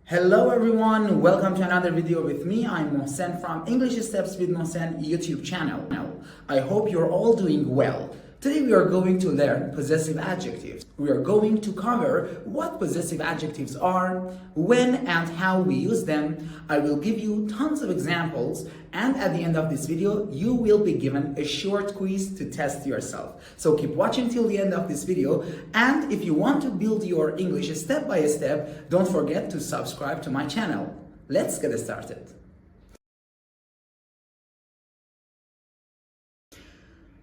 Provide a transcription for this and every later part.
Hello everyone, welcome to another video with me. I'm Mohsen from English Steps with Mohsen YouTube channel. I hope you're all doing well. Today we are going to learn possessive adjectives. We are going to cover what possessive adjectives are, when and how we use them. I will give you tons of examples, and at the end of this video you will be given a short quiz to test yourself. So keep watching till the end of this video, and if you want to build your English step by step, don't forget to subscribe to my channel. Let's get started.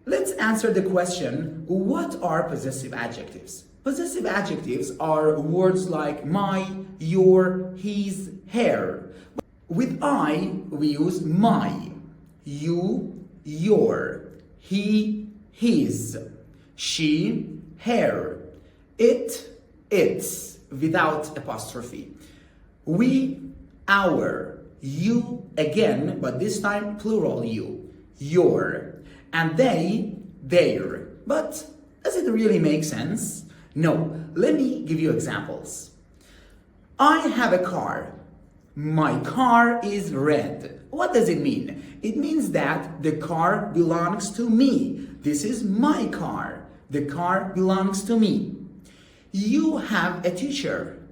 Let's answer the question, what are possessive adjectives? Possessive adjectives are words like my, your, his, her. With I, we use my, you, your, he, his, she, her, it, its, without apostrophe. We, our, you, again, but this time plural you, your, and they, their. But does it really make sense? No. Let me give you examples. I have a car. My car is red. What does it mean? It means that the car belongs to me. This is my car. The car belongs to me. You have a teacher.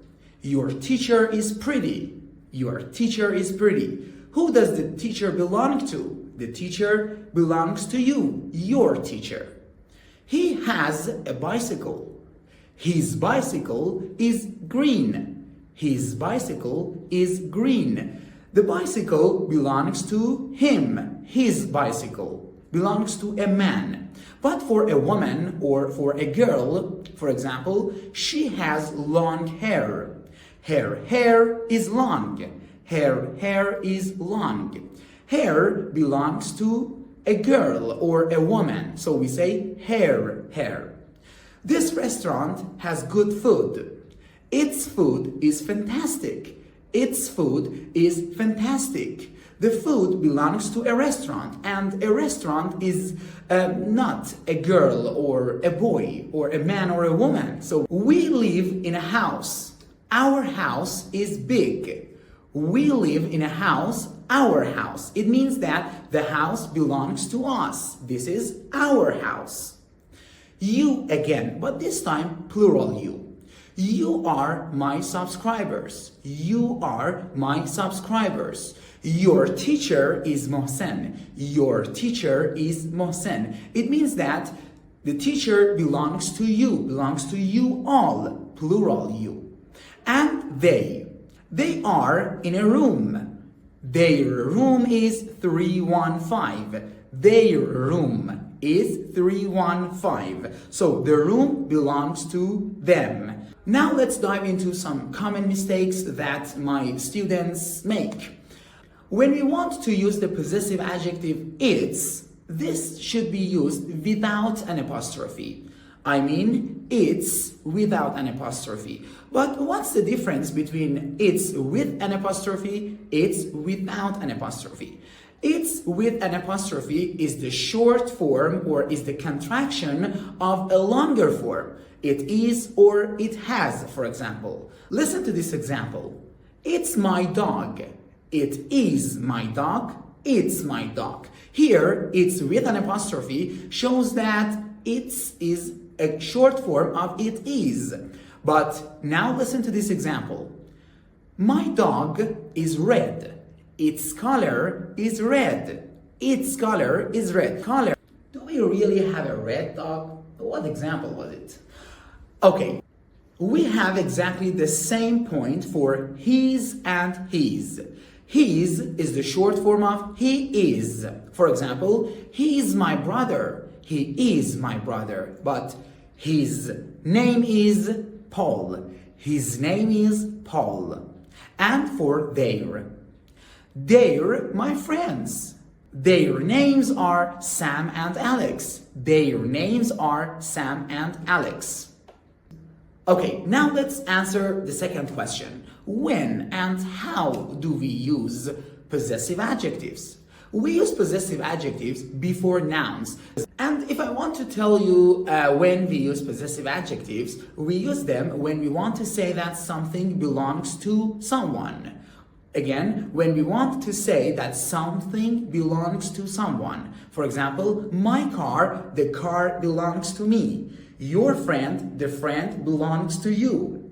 Your teacher is pretty. Your teacher is pretty. Who does the teacher belong to? The teacher belongs to you, your teacher. He has a bicycle. His bicycle is green. His bicycle is green. The bicycle belongs to him. His bicycle belongs to a man. But for a woman or for a girl, for example, she has long hair. Her hair is long. Her hair is long. Hair belongs to a girl or a woman, so we say hair. This restaurant has good food. Its food is fantastic. Its food is fantastic. The food belongs to a restaurant, and a restaurant is not a girl or a boy or a man or a woman. So we live in a house. Our house is big. We live in a house, our house. It means that the house belongs to us. This is our house. You again, but this time plural you. You are my subscribers. You are my subscribers. Your teacher is Mohsen. Your teacher is Mohsen. It means that the teacher belongs to you all, plural you. And they are in a room. Their room is 315. Their room is 315. So the room belongs to them. Now let's dive into some common mistakes that my students make. When we want to use the possessive adjective its, this should be used without an apostrophe. I mean, it's without an apostrophe. But what's the difference between it's with an apostrophe, it's without an apostrophe? It's with an apostrophe is the short form or is the contraction of a longer form. It is or it has, for example. Listen to this example. It's my dog. It is my dog. It's my dog. Here, it's with an apostrophe shows that it's is a short form of it is. But now listen to this example. My dog is red. Its color is red. Its color is red. Color. Do we really have a red dog? What example was it? Okay, we have exactly the same point for his and his. His is the short form of he is. For example, he is my brother. He is my brother. But his name is Paul. His name is Paul. And for they're my friends. Their names are Sam and Alex. Their names are Sam and Alex. Okay, now let's answer the second question. When and how do we use possessive adjectives? We use possessive adjectives before nouns. And if I want to tell you when we use possessive adjectives, we use them when we want to say that something belongs to someone. Again, when we want to say that something belongs to someone. For example, my car, the car belongs to me. Your friend, the friend belongs to you.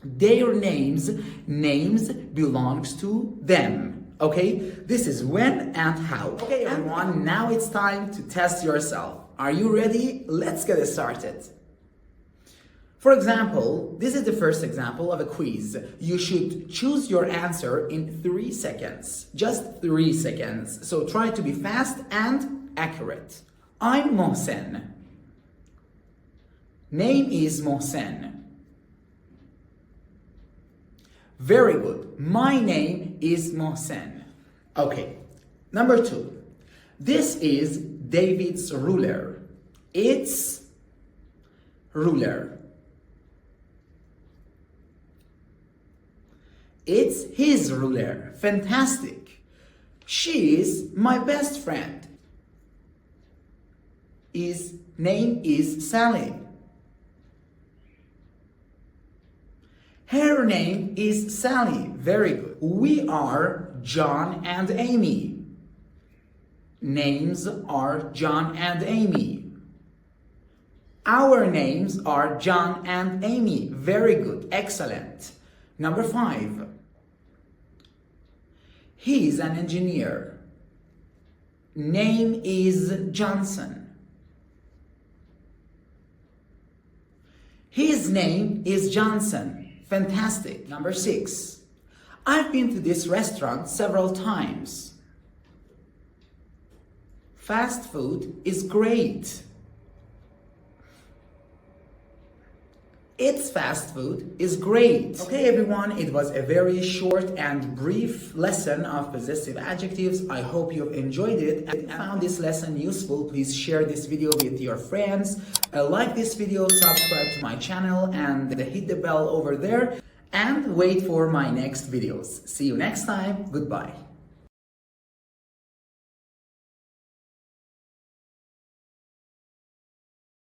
Their names belongs to them. Okay, this is when and how. Okay, everyone, now it's time to test yourself. Are you ready? Let's get it started. For example, this is the first example of a quiz. You should choose your answer in 3 seconds. Just 3 seconds. So try to be fast and accurate. I'm Mohsen. Name is Mohsen. Very good. My name is Mohsen. Okay. Number 2. This is David's ruler. It's ruler. It's his ruler. Fantastic. She is my best friend. His name is Sally. Her name is Sally. Very good. We are John and Amy. Names are John and Amy. Our names are John and Amy. Very good. Excellent. Number 5. He's an engineer. Name is Johnson. His name is Johnson. Fantastic. Number 6. I've been to this restaurant several times. Fast food is great. Its fast food is great. Okay, everyone, it was a very short and brief lesson of possessive adjectives. I hope you've enjoyed it. If you found this lesson useful, please share this video with your friends. Like this video, subscribe to my channel, and hit the bell over there. And wait for my next videos. See you next time. Goodbye.